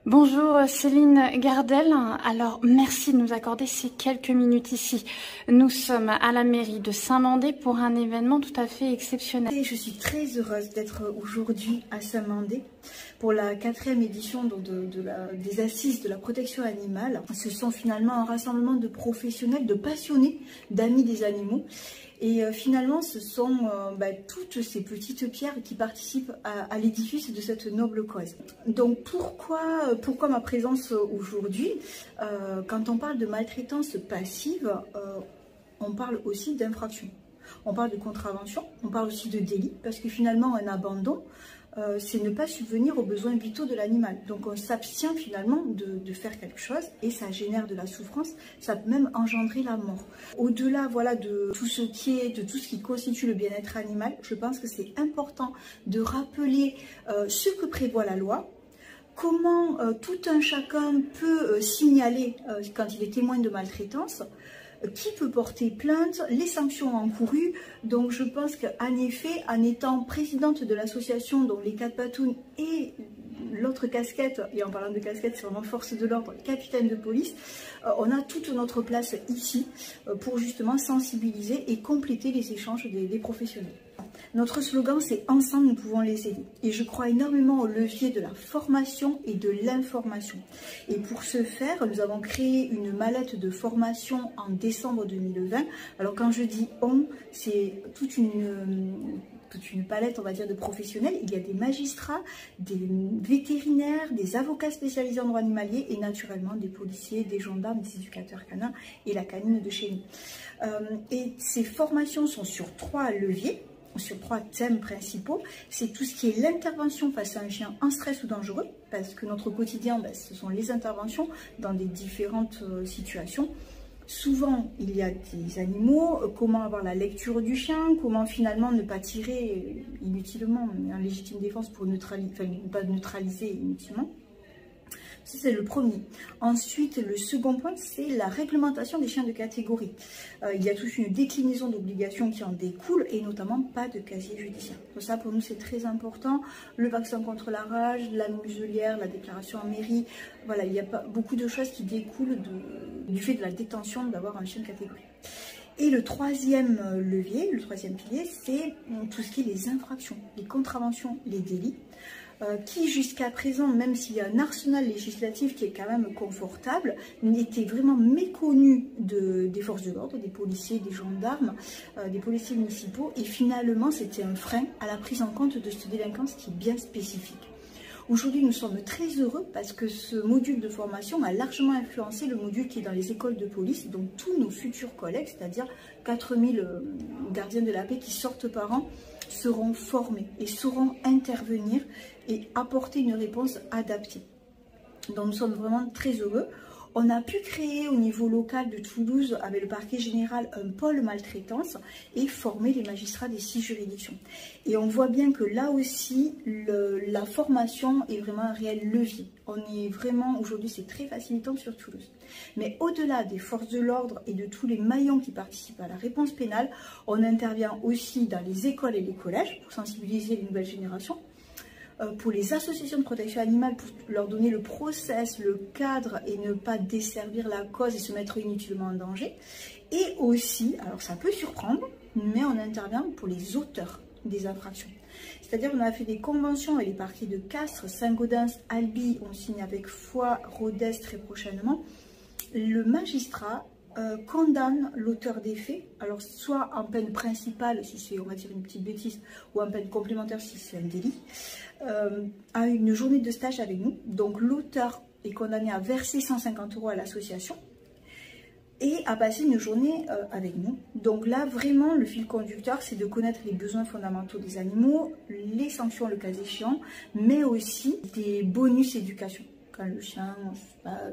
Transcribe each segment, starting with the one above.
Bonjour Céline Gardel, alors merci de nous accorder ces quelques minutes ici. Nous sommes à la mairie de Saint-Mandé pour un événement tout à fait exceptionnel. Et je suis très heureuse d'être aujourd'hui à Saint-Mandé pour la 4e édition des Assises de la protection animale. Ce sont finalement un rassemblement de professionnels, de passionnés, d'amis des animaux. Et finalement, ce sont toutes ces petites pierres qui participent à l'édifice de cette noble cause. Donc pourquoi ma présence aujourd'hui? Quand on parle de maltraitance passive, on parle aussi d'infraction. On parle de contravention, on parle aussi de délit, parce que finalement un abandon, c'est ne pas subvenir aux besoins vitaux de l'animal. Donc on s'abstient finalement de faire quelque chose et ça génère de la souffrance, ça peut même engendrer la mort. Au-delà de tout ce qui constitue le bien-être animal, je pense que c'est important de rappeler ce que prévoit la loi, comment tout un chacun peut signaler quand il est témoin de maltraitance, qui peut porter plainte, les sanctions encourues. Donc je pense qu'en effet, en étant présidente de l'association, donc les 4 patounes et l'autre casquette, et en parlant de casquette, c'est vraiment force de l'ordre, capitaine de police, on a toute notre place ici pour justement sensibiliser et compléter les échanges des professionnels. Notre slogan, c'est « Ensemble, nous pouvons les aider ». Et je crois énormément au levier de la formation et de l'information. Et pour ce faire, nous avons créé une mallette de formation en décembre 2020. Alors quand je dis « on », c'est toute une palette, on va dire, de professionnels. Il y a des magistrats, des vétérinaires, des avocats spécialisés en droit animalier et naturellement des policiers, des gendarmes, des éducateurs canins et la canine de chez nous. Et ces formations sont sur 3 leviers, sur 3 thèmes principaux. C'est tout ce qui est l'intervention face à un chien en stress ou dangereux, parce que notre quotidien, ce sont les interventions dans des différentes situations. Souvent, il y a des animaux, comment avoir la lecture du chien, comment finalement ne pas tirer inutilement, mais en légitime défense pour ne pas neutraliser inutilement. Ça, c'est le premier. Ensuite, le second point, c'est la réglementation des chiens de catégorie. Il y a toute une déclinaison d'obligations qui en découlent, et notamment pas de casier judiciaire. Donc ça, pour nous, c'est très important. Le vaccin contre la rage, la muselière, la déclaration en mairie. Voilà, il y a pas beaucoup de choses qui découlent du fait de la détention d'avoir un chien de catégorie. Et le 3e levier, le 3e pilier, c'est tout ce qui est les infractions, les contraventions, les délits. Qui jusqu'à présent, même s'il y a un arsenal législatif qui est quand même confortable, n'était vraiment méconnu des forces de l'ordre, des policiers, des gendarmes, des policiers municipaux, et finalement c'était un frein à la prise en compte de cette délinquance qui est bien spécifique. Aujourd'hui, nous sommes très heureux parce que ce module de formation a largement influencé le module qui est dans les écoles de police, donc tous nos futurs collègues, c'est-à-dire 4000 gardiens de la paix qui sortent par an, seront formés et sauront intervenir et apporter une réponse adaptée. Donc nous sommes vraiment très heureux. On a pu créer au niveau local de Toulouse, avec le parquet général, un pôle maltraitance et former les magistrats des 6 juridictions. Et on voit bien que là aussi, la formation est vraiment un réel levier. On est vraiment, aujourd'hui, c'est très facilitant sur Toulouse. Mais au-delà des forces de l'ordre et de tous les maillons qui participent à la réponse pénale, on intervient aussi dans les écoles et les collèges pour sensibiliser les nouvelles générations, pour les associations de protection animale, pour leur donner le process, le cadre et ne pas desservir la cause et se mettre inutilement en danger. Et aussi, alors ça peut surprendre, mais on intervient pour les auteurs des infractions. C'est-à-dire on a fait des conventions avec les parquets de Castres, Saint-Gaudens, Albi, on signe avec Foix, Rodez très prochainement. Le magistrat condamne l'auteur des faits, alors soit en peine principale si c'est, on va dire, une petite bêtise, ou en peine complémentaire si c'est un délit, à une journée de stage avec nous. Donc l'auteur est condamné à verser 150 € à l'association et à passer une journée avec nous. Donc là, vraiment, le fil conducteur, c'est de connaître les besoins fondamentaux des animaux, les sanctions le cas échéant, mais aussi des bonus éducation. Quand le chien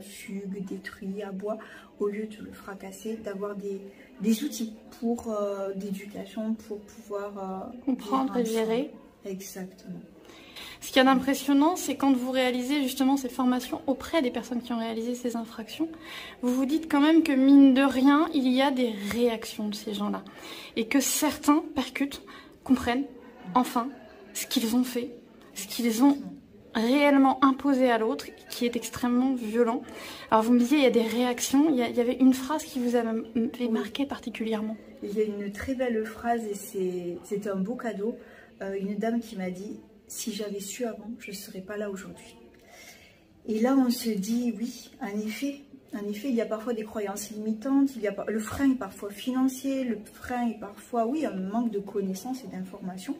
fugue, détruit, aboie, au lieu de le fracasser, d'avoir des outils pour d'éducation, pour pouvoir comprendre et gérer. Exactement. Ce qu'il y a d'impressionnant, c'est quand vous réalisez justement ces formations auprès des personnes qui ont réalisé ces infractions, vous vous dites quand même que mine de rien, il y a des réactions de ces gens-là. Et que certains percutent, comprennent enfin ce qu'ils ont fait, ce qu'ils ont réellement imposé à l'autre, qui est extrêmement violent. Alors vous me disiez, il y a des réactions, il y avait une phrase qui vous avait marqué particulièrement. Il y a une très belle phrase et c'est un beau cadeau. Une dame qui m'a dit « Si j'avais su avant, je ne serais pas là aujourd'hui ». Et là, on se dit « Oui, en effet, il y a parfois des croyances limitantes, le frein est parfois financier, le frein est parfois, oui, un manque de connaissances et d'informations.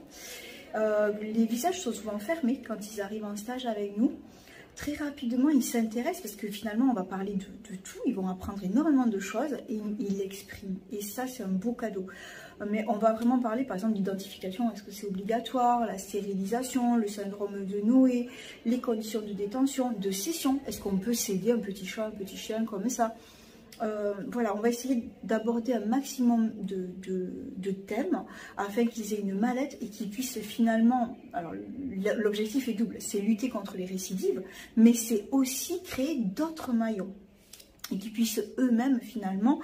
Les visages sont souvent fermés quand ils arrivent en stage avec nous. Très rapidement, ils s'intéressent parce que finalement, on va parler de tout. Ils vont apprendre énormément de choses et ils l'expriment. Et ça, c'est un beau cadeau. Mais on va vraiment parler, par exemple, d'identification. Est-ce que c'est obligatoire? La stérilisation, le syndrome de Noé, les conditions de détention, de cession. Est-ce qu'on peut céder un petit chat, un petit chien comme ça? Voilà, on va essayer d'aborder un maximum de thèmes afin qu'ils aient une mallette et qu'ils puissent finalement... Alors, l'objectif est double, c'est lutter contre les récidives, mais c'est aussi créer d'autres maillons et qu'ils puissent eux-mêmes finalement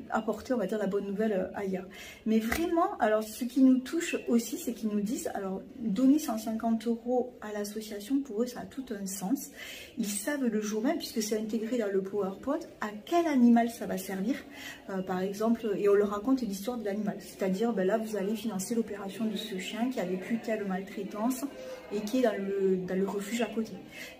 apporter, on va dire, la bonne nouvelle ailleurs. Mais vraiment, alors ce qui nous touche aussi, c'est qu'ils nous disent, alors donner 150 € à l'association, pour eux ça a tout un sens. Ils savent le jour même, puisque c'est intégré dans le PowerPoint, à quel animal ça va servir, par exemple, et on leur raconte l'histoire de l'animal. C'est-à-dire, là vous allez financer l'opération de ce chien qui a vécu telle maltraitance et qui est dans le refuge à côté.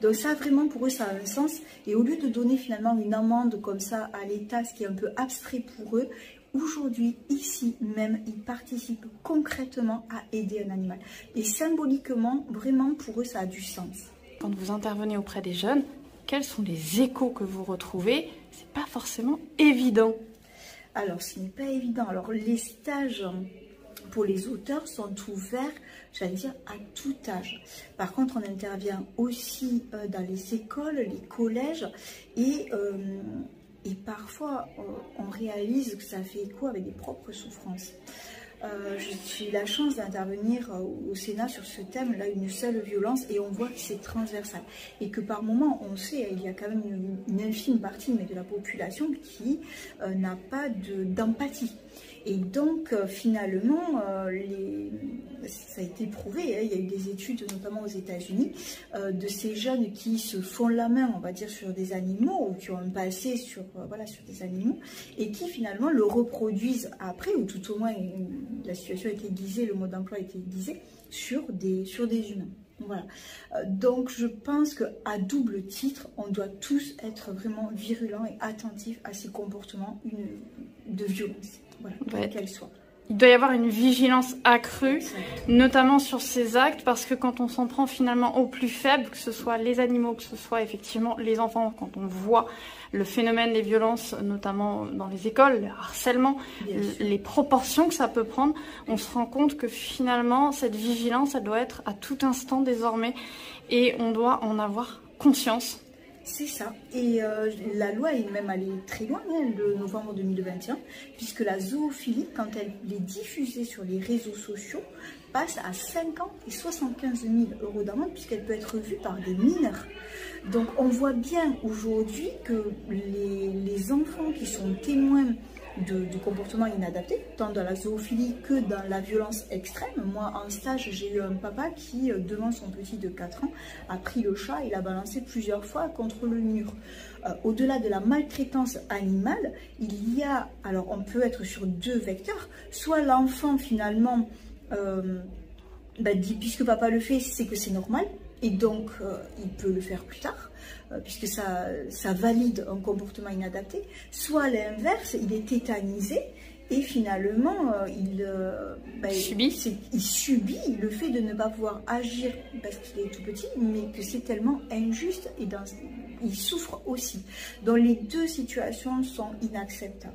Donc ça vraiment pour eux ça a un sens, et au lieu de donner finalement une amende comme ça à l'État, ce qui est un peu abstrait pour eux, aujourd'hui, ici même, ils participent concrètement à aider un animal. Et symboliquement, vraiment pour eux, ça a du sens. Quand vous intervenez auprès des jeunes, quels sont les échos que vous retrouvez? C'est pas forcément évident. Alors, ce n'est pas évident. Alors, les stages pour les auteurs sont ouverts, j'allais dire, à tout âge. Par contre, on intervient aussi dans les écoles, les collèges, et parfois, on réalise que ça fait écho avec des propres souffrances. J'ai eu la chance d'intervenir au Sénat sur ce thème-là, une seule violence, et on voit que c'est transversal. Et que par moment, on sait, il y a quand même une infime partie de la population qui n'a pas d'empathie. Et donc, finalement, ça a été prouvé, il y a eu des études, notamment aux États-Unis, de ces jeunes qui se font la main, on va dire, sur des animaux, ou qui ont un passé sur des animaux, et qui finalement le reproduisent après, ou tout au moins la situation est aiguisée, le mode d'emploi est aiguisé, sur des humains. Voilà. Donc je pense qu'à double titre, on doit tous être vraiment virulents et attentifs à ces comportements de violence, voilà, qu'elle soit. Il doit y avoir une vigilance accrue, notamment sur ces actes, parce que quand on s'en prend finalement aux plus faibles, que ce soit les animaux, que ce soit effectivement les enfants, quand on voit le phénomène des violences, notamment dans les écoles, le harcèlement, les proportions que ça peut prendre, on se rend compte que finalement, cette vigilance, elle doit être à tout instant désormais, et on doit en avoir conscience. C'est ça. Et la loi est même allée très loin, le novembre 2021, puisque la zoophilie, quand elle est diffusée sur les réseaux sociaux, passe à 5 ans et 75 000 € d'amende, puisqu'elle peut être vue par des mineurs. Donc on voit bien aujourd'hui que les enfants qui sont témoins de comportements inadaptés, tant dans la zoophilie que dans la violence extrême. Moi, en stage, j'ai eu un papa qui, devant son petit de 4 ans, a pris le chat et l'a balancé plusieurs fois contre le mur. Au-delà de la maltraitance animale, il y a, alors on peut être sur deux vecteurs, soit l'enfant finalement dit, puisque papa le fait, c'est que c'est normal, et donc il peut le faire plus tard, puisque ça valide un comportement inadapté, soit à l'inverse, il est tétanisé et finalement il subit le fait de ne pas pouvoir agir parce qu'il est tout petit, mais que c'est tellement injuste et il souffre aussi. Donc les deux situations sont inacceptables.